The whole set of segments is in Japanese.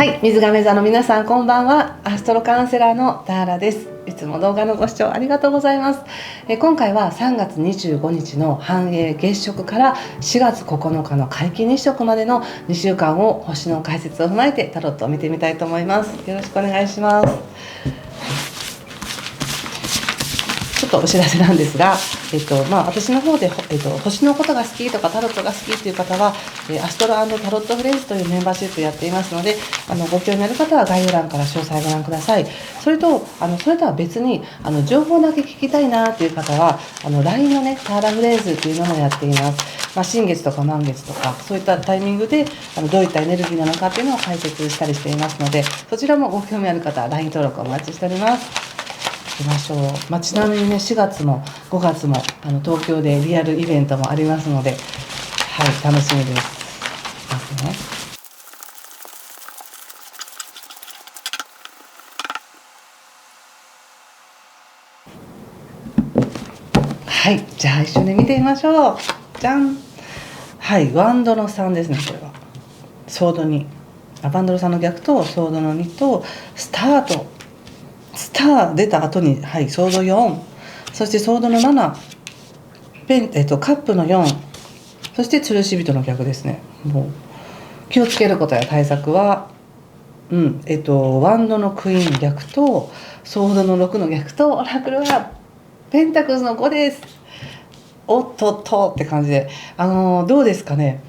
はい、水亀座の皆さんこんばんは。アストロカウンセラーのターラです。いつも動画のご視聴ありがとうございます。今回は3月25日の繁栄月食から4月9日の皆既日食までの2週間を星の解説を踏まえてタロットを見てみたいと思います。よろしくお願いします。ちょっとお知らせなんですが、私の方で、星のことが好きとかタロットが好きという方は、アストロ&タロットフレンズというメンバーシップやっていますので、ご興味ある方は概要欄から詳細ご覧ください。それとは別に情報だけ聞きたいなという方はLINE のねターラフレンズというのもやっています。新月とか満月とかそういったタイミングでどういったエネルギーなのかというのを解説したりしていますので、そちらもご興味ある方は LINE 登録お待ちしております。行きましょう。ちなみにね、4月も5月も東京でリアルイベントもありますので、はい、楽しみです。ますね。はい、じゃあ一緒に見てみましょう。じゃん。はい、ワンドの3ですね。これはソード2、ワンドの3の逆とソードの2とスター出た後に、はい、ソード4、そしてソードの7、カップの4、そして吊るし人の逆ですね。もう気をつけることや対策は、ワンドのクイーン逆とソードの6の逆とオラクルはペンタクルの5です。おっとっとって感じで、どうですかね、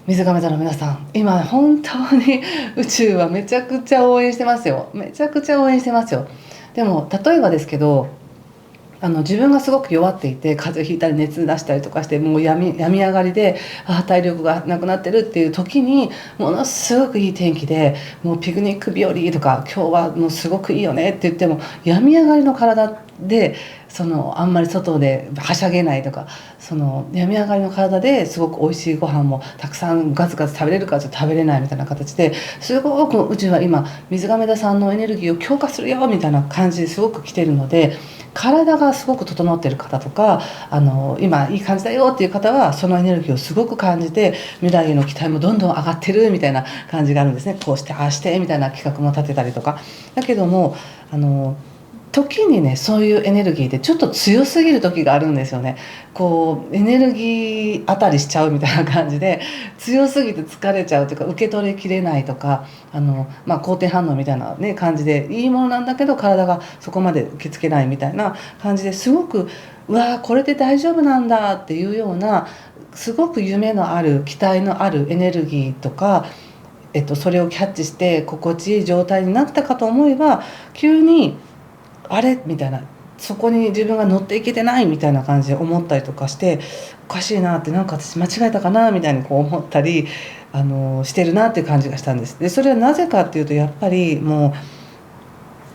水亀座の皆さん。今本当に宇宙はめちゃくちゃ応援してますよ。めちゃくちゃ応援してますよ。でも例えばですけど、自分がすごく弱っていて風邪ひいたり熱出したりとかしてもう病み上がりで体力がなくなってるっていう時に、ものすごくいい天気でもうピクニック日和とか今日はもうすごくいいよねって言っても、病み上がりの体であんまり外ではしゃげないとか、病み上がりの体ですごく美味しいご飯もたくさんガツガツ食べれるからちょっと食べれないみたいな形で、すごく宇宙は今水亀座さんのエネルギーを強化するよみたいな感じですごく来てるので、体がすごく整っている方とか今いい感じだよっていう方はそのエネルギーをすごく感じて、未来への期待もどんどん上がってるみたいな感じがあるんですね。こうしてああしてみたいな企画も立てたりとか。だけども時にね、そういうエネルギーでちょっと強すぎる時があるんですよね。こうエネルギー当たりしちゃうみたいな感じで、強すぎて疲れちゃうというか受け取りきれないとか、肯定反応みたいな、ね、感じでいいものなんだけど体がそこまで受け付けないみたいな感じで、すごくうわーこれで大丈夫なんだっていうような、すごく夢のある期待のあるエネルギーとか、それをキャッチして心地いい状態になったかと思えば、急にあれみたいな、そこに自分が乗っていけてないみたいな感じで思ったりとかして、おかしいなって、なんか私間違えたかなみたいにこう思ったりしてるなっていう感じがしたんです。でそれはなぜかっていうと、やっぱりもう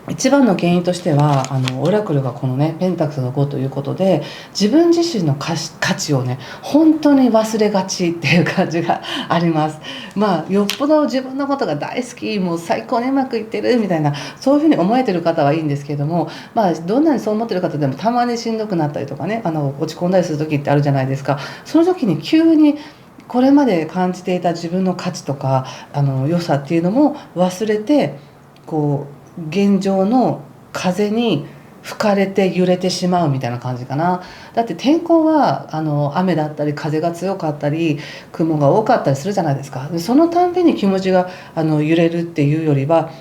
一番の原因としてはオラクルがこのねペンタクルの5ということで、自分自身の価値をね本当に忘れがちっていう感じがあります。よっぽど自分のことが大好き、もう最高にうまくいってるみたいな、そういうふうに思えてる方はいいんですけれども、どんなにそう思ってる方でもたまにしんどくなったりとかね、落ち込んだりする時ってあるじゃないですか。その時に急にこれまで感じていた自分の価値とか良さっていうのも忘れて、こう現状の風に吹かれて揺れてしまうみたいな感じかな。だって天候は雨だったり風が強かったり雲が多かったりするじゃないですか。でそのたんびに気持ちが揺れるっていうよりは、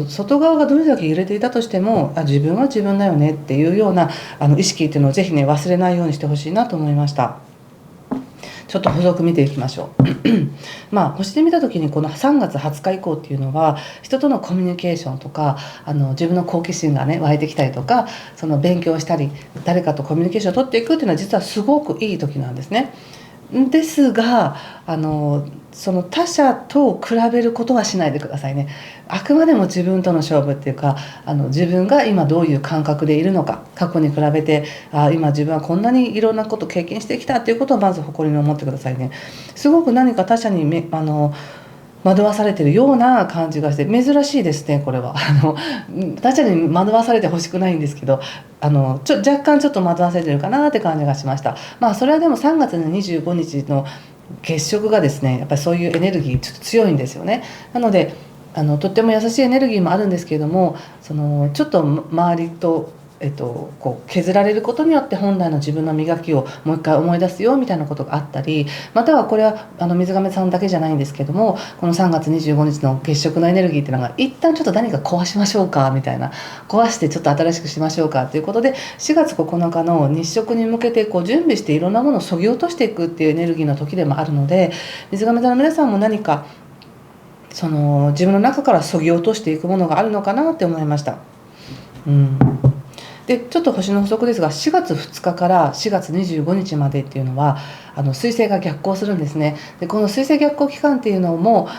外側がどれだけ揺れていたとしても自分は自分だよねっていうような意識っていうのをぜひね忘れないようにしてほしいなと思いました。ちょっと補足見ていきましょう星で見た時にこの3月20日以降っていうのは、人とのコミュニケーションとか自分の好奇心がね湧いてきたりとか、勉強したり誰かとコミュニケーションを取っていくっていうのは実はすごくいい時なんですね。ですがその他者と比べることはしないでくださいね。あくまでも自分との勝負っていうか、自分が今どういう感覚でいるのか、過去に比べて今自分はこんなにいろんなことを経験してきたっていうことをまず誇りに思ってくださいね。すごく何か他者に惑わされてるような感じがして珍しいですね、これは。他者に惑わされてほしくないんですけど、若干ちょっと惑わされてるかなって感じがしました。それはでも3月の25日の月食がですね、やっぱりそういうエネルギーちょっと強いんですよね。なのでとっても優しいエネルギーもあるんですけれども、ちょっと周りと、こう削られることによって本来の自分の磨きをもう一回思い出すよみたいなことがあったり、またはこれは水亀さんだけじゃないんですけども、この3月25日の月食のエネルギーっていうのが一旦ちょっと何か壊しましょうかみたいな、壊してちょっと新しくしましょうかということで、4月9日の日食に向けてこう準備していろんなものを削ぎ落としていくっていうエネルギーの時でもあるので、水亀座の皆さんも何か自分の中から削ぎ落としていくものがあるのかなって思いました。でちょっと星の補足ですが、4月2日から4月25日までっていうのは水星が逆行するんですね。でこの水星逆行期間っていうのも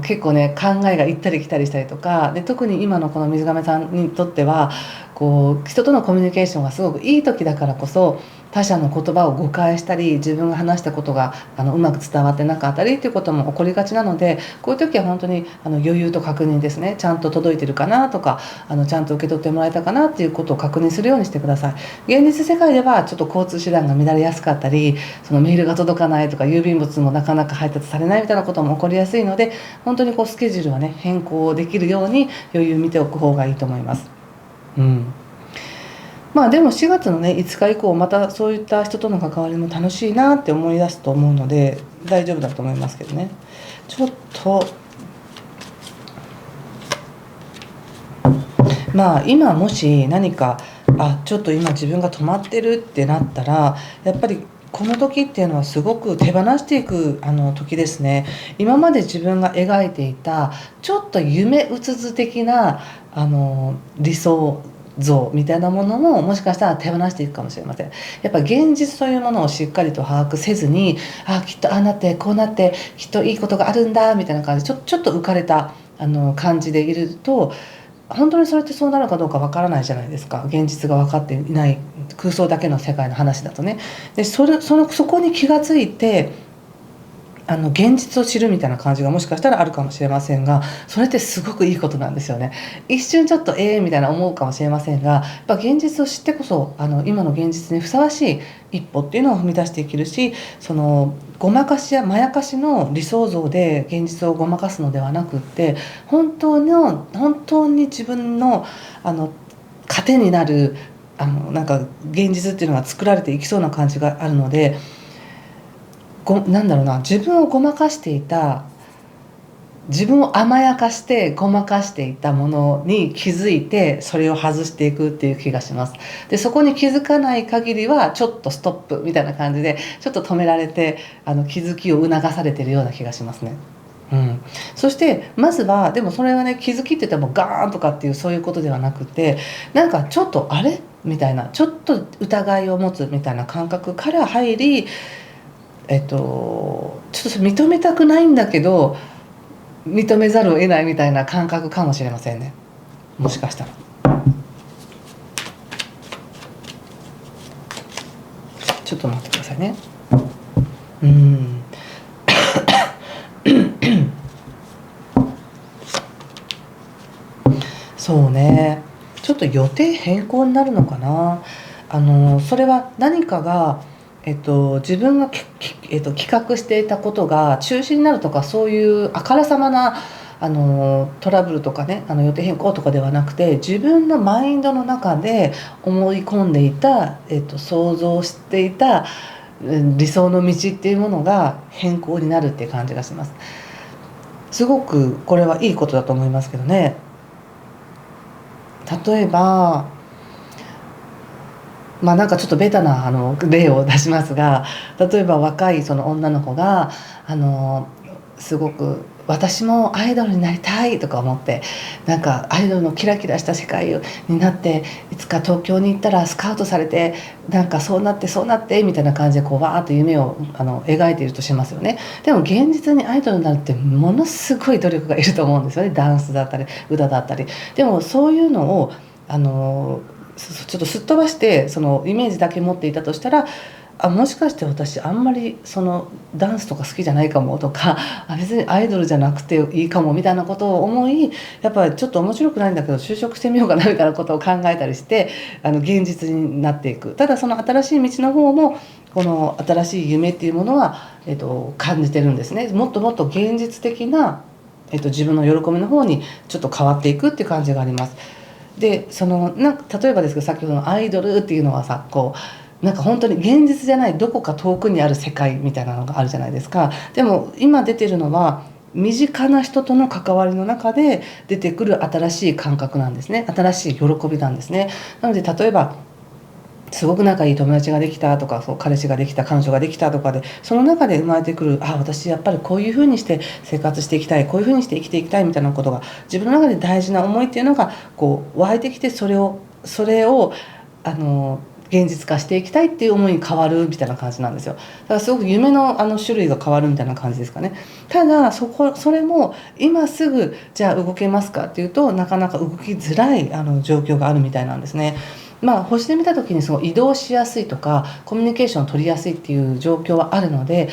結構ね、考えが行ったり来たりしたりとかで、特に今のこの水亀さんにとってはこう人とのコミュニケーションがすごくいい時だからこそ、他者の言葉を誤解したり、自分が話したことがうまく伝わってなかったりっていうことも起こりがちなので、こういう時は本当に余裕と確認ですね。ちゃんと届いてるかなとかちゃんと受け取ってもらえたかなっていうことを確認するようにしてください。現実世界ではちょっと交通手段が乱れやすかったり、そのメールが届かないとか郵便物もなかなか配達されないみたいなことも起こりやすいので、本当にこうスケジュールはね、変更できるように余裕見ておく方がいいと思います。まあでも4月のね5日以降、またそういった人との関わりも楽しいなって思い出すと思うので大丈夫だと思いますけどね。ちょっとまあ今もし何かちょっと今自分が止まってるってなったら、やっぱりこの時っていうのはすごく手放していく時ですね。今まで自分が描いていたちょっと夢うつつ的な理想像みたいなものももしかしたら手放していくかもしれません。やっぱ現実というものをしっかりと把握せずに、きっとああなってこうなってきっといいことがあるんだみたいな感じでちょっと浮かれた感じでいると、本当にそれってそうなるかどうかわからないじゃないですか。現実が分かっていない空想だけの世界の話だとね。でそこに気がついて現実を知るみたいな感じがもしかしたらあるかもしれませんが、それってすごくいいことなんですよね。一瞬ちょっとみたいな思うかもしれませんが、やっぱ現実を知ってこそ今の現実にふさわしい一歩っていうのを踏み出していけるし、ごまかしやまやかしの理想像で現実をごまかすのではなくって、本当に自分の糧になるなんか現実っていうのが作られていきそうな感じがあるので、なんだろうな、自分をごまかしていた、自分を甘やかしてごまかしていたものに気づいて、それを外していくっていう気がします。でそこに気づかない限りはちょっとストップみたいな感じでちょっと止められて気づきを促されているような気がしますね。そしてまずは、でもそれはね、気づきって言ってもガーンとかっていうそういうことではなくて、なんかちょっとあれみたいな、ちょっと疑いを持つみたいな感覚から入り、ちょっと認めたくないんだけど認めざるを得ないみたいな感覚かもしれませんね、もしかしたら。ちょっと待ってくださいね。そうね、ちょっと予定変更になるのかな。それは何かが自分が企画していたことが中止になるとか、そういうあからさまなトラブルとかね、予定変更とかではなくて、自分のマインドの中で思い込んでいた、想像していた理想の道っていうものが変更になるっていう感じがします。すごくこれはいいことだと思いますけどね。例えばなんかちょっとベタな例を出しますが、例えば若いその女の子がすごく私もアイドルになりたいとか思って、なんかアイドルのキラキラした世界になって、いつか東京に行ったらスカウトされて、なんかそうなってみたいな感じでこうわーっと夢を描いているとしますよね。でも現実にアイドルになるってものすごい努力がいると思うんですよね。ダンスだったり歌だったり。でもそういうのをちょっとすっ飛ばしてそのイメージだけ持っていたとしたら、もしかして私あんまりそのダンスとか好きじゃないかもとか、別にアイドルじゃなくていいかもみたいなことを思い、やっぱりちょっと面白くないんだけど就職してみようかなみたいなことを考えたりして現実になっていく。ただその新しい道の方もこの新しい夢っていうものは、感じてるんですね。もっともっと現実的な自分の喜びの方にちょっと変わっていくっていう感じがあります。で例えばですけど、先ほどのアイドルっていうのはさ、なんか本当に現実じゃないどこか遠くにある世界みたいなのがあるじゃないですか。でも今出てるのは身近な人との関わりの中で出てくる新しい感覚なんですね。新しい喜びなんですね。なので例えばすごく仲いい友達ができたとか、彼氏ができた、彼女ができたとかで、その中で生まれてくる、私やっぱりこういうふうにして生活していきたい、こういうふうにして生きていきたいみたいなことが自分の中で大事な思いっていうのが湧いてきて、それを現実化していきたいっていう思いに変わるみたいな感じなんですよ。だからすごく夢の種類が変わるみたいな感じですかね。ただそれも今すぐじゃあ動けますかっていうと、なかなか動きづらい状況があるみたいなんですね。星で見た時に移動しやすいとかコミュニケーションを取りやすいっていう状況はあるので、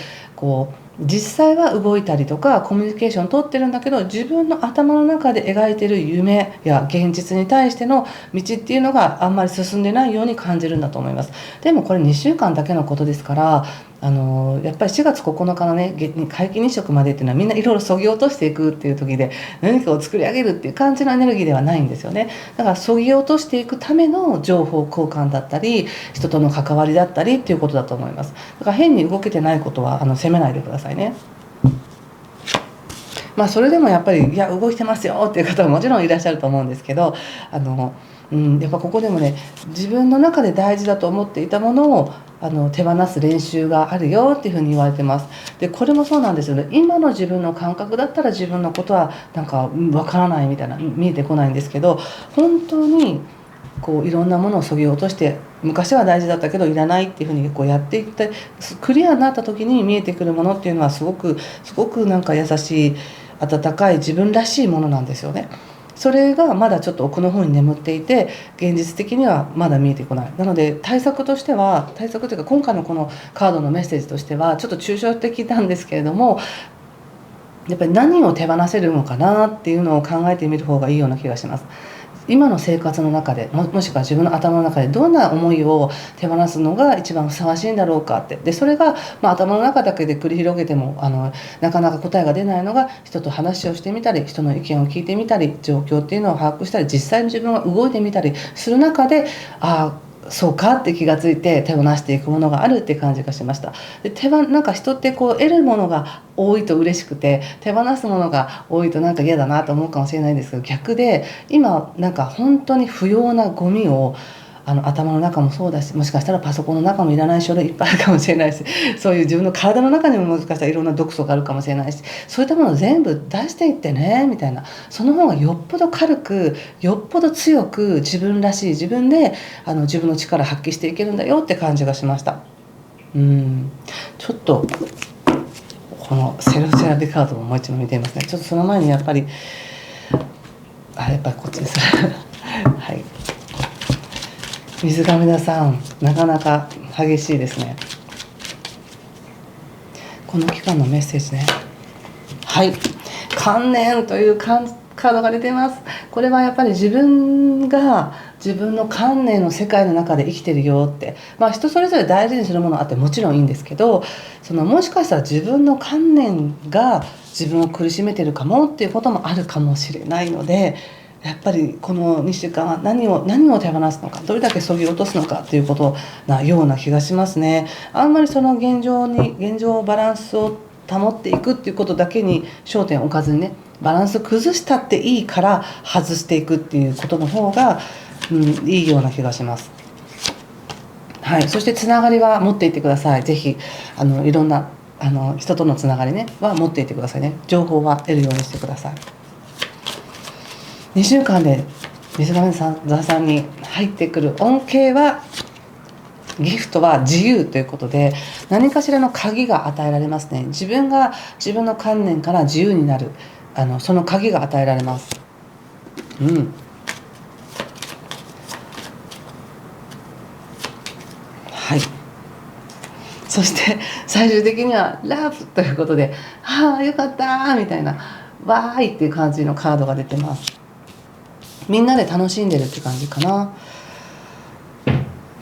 実際は動いたりとかコミュニケーションを取ってるんだけど、自分の頭の中で描いてる夢や現実に対しての道っていうのがあんまり進んでないように感じるんだと思います。でもこれ2週間だけのことですから、やっぱり4月9日のね皆既日食までっていうのはみんないろいろ削ぎ落としていくっていう時で、何かを作り上げるっていう感じのエネルギーではないんですよね。だから削ぎ落としていくための情報交換だったり人との関わりだったりっていうことだと思います。だから変に動けてないことは責めないでくださいね。それでもやっぱりいや動いてますよっていう方はもちろんいらっしゃると思うんですけど、やっぱここでもね、自分の中で大事だと思っていたものを手放す練習があるよっていうふうに言われてます。でこれもそうなんですよね。今の自分の感覚だったら自分のことはなんかわからないみたいな、見えてこないんですけど、本当にいろんなものを削ぎ落として、昔は大事だったけどいらないっていうふうにやっていってクリアになった時に見えてくるものっていうのはすごくなんか優しい温かい自分らしいものなんですよね。それがまだちょっと奥の方に眠っていて、現実的にはまだ見えてこない。なので対策というか今回のこのカードのメッセージとしてはちょっと抽象的なんですけれども、やっぱり何を手放せるのかなっていうのを考えてみる方がいいような気がします。今の生活の中で もしくは自分の頭の中でどんな思いを手放すのが一番ふさわしいんだろうかって。でそれが、頭の中だけで繰り広げてもなかなか答えが出ないのが、人と話をしてみたり人の意見を聞いてみたり状況っていうのを把握したり実際に自分が動いてみたりする中で、そうかって気がついて手放していくものがあるって感じがしました。でなんか人って得るものが多いと嬉しくて、手放すものが多いとなんか嫌だなと思うかもしれないんですけど、逆で今なんか本当に不要なゴミを頭の中もそうだし、もしかしたらパソコンの中もいらない書類いっぱいあるかもしれないし、そういう自分の体の中にももしかしたらいろんな毒素があるかもしれないし、そういったものを全部出していってねみたいな、その方がよっぽど軽くよっぽど強く自分らしい自分で自分の力発揮していけるんだよって感じがしました。ちょっとこのセルフセラピーカードももう一度見ていますね。ちょっとその前にやっぱりやっぱりこっちですはい、水亀田さん、なかなか激しいですね。この期間のメッセージね。はい、観念というカードが出てます。これはやっぱり自分が自分の観念の世界の中で生きてるよって、人それぞれ大事にするものあってもちろんいいんですけど、もしかしたら自分の観念が自分を苦しめてるかもっていうこともあるかもしれないので、やっぱりこの2週間は何を手放すのか、どれだけ削ぎ落とすのかっていうことなような気がしますね。あんまりその現状バランスを保っていくっていうことだけに焦点を置かずにね、バランスを崩したっていいから外していくっていうことの方が、いいような気がします。はい、そしてつながりは持っていってください。ぜひいろんな人とのつながりねは持っていってくださいね。情報は得るようにしてください。2週間で水上さんに入ってくる恩恵は、ギフトは自由ということで、何かしらの鍵が与えられますね。自分が自分の観念から自由になるその鍵が与えられます。はい、そして最終的にはラブということで、よかったみたいな、わーいっていう感じのカードが出てます。みんなで楽しんでるって感じかな。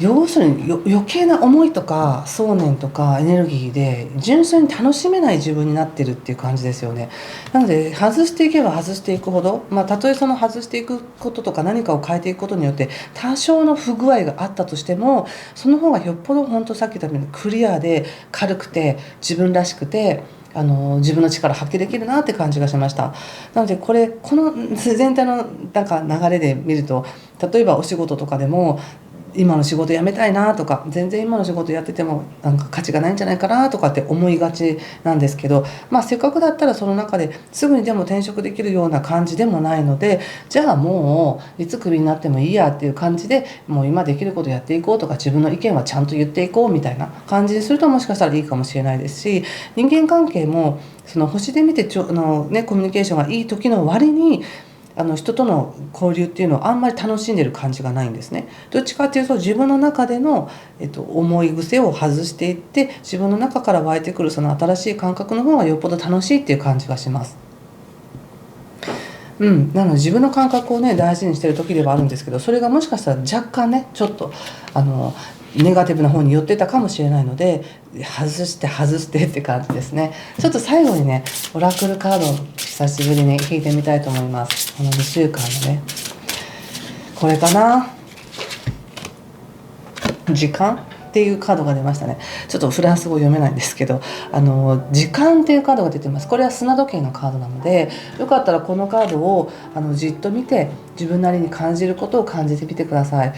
要するに余計な思いとか想念とかエネルギーで純粋に楽しめない自分になってるっていう感じですよね。なので外していけば外していくほど、たとえその外していくこととか何かを変えていくことによって多少の不具合があったとしても、その方がよっぽど本当さっき言ったようにクリアで軽くて自分らしくて、自分の力発揮できるなって感じがしました。なのでこの全体のなんか流れで見ると、例えばお仕事とかでも今の仕事辞めたいなとか、全然今の仕事やっててもなんか価値がないんじゃないかなとかって思いがちなんですけど、せっかくだったらその中ですぐにでも転職できるような感じでもないので、じゃあもういつクビになってもいいやっていう感じで、もう今できることやっていこうとか、自分の意見はちゃんと言っていこうみたいな感じにすると、もしかしたらいいかもしれないですし、人間関係もその星で見てコミュニケーションがいい時の割に人との交流っていうのをあんまり楽しんでる感じがないんですね。どっちかっていうと自分の中での、思い癖を外していって、自分の中から湧いてくるその新しい感覚の方がよっぽど楽しいっていう感じがします。なので自分の感覚をね大事にしてる時ではあるんですけど、それがもしかしたら若干ねちょっとネガティブな方に寄ってたかもしれないので、外してって感じですね。ちょっと最後にねオラクルカードを久しぶりに引いてみたいと思います。この2週間のね、これかな、時間っていうカードが出ましたね。ちょっとフランス語読めないんですけど、時間っていうカードが出てます。これは砂時計のカードなので、よかったらこのカードをじっと見て、自分なりに感じることを感じてみてください。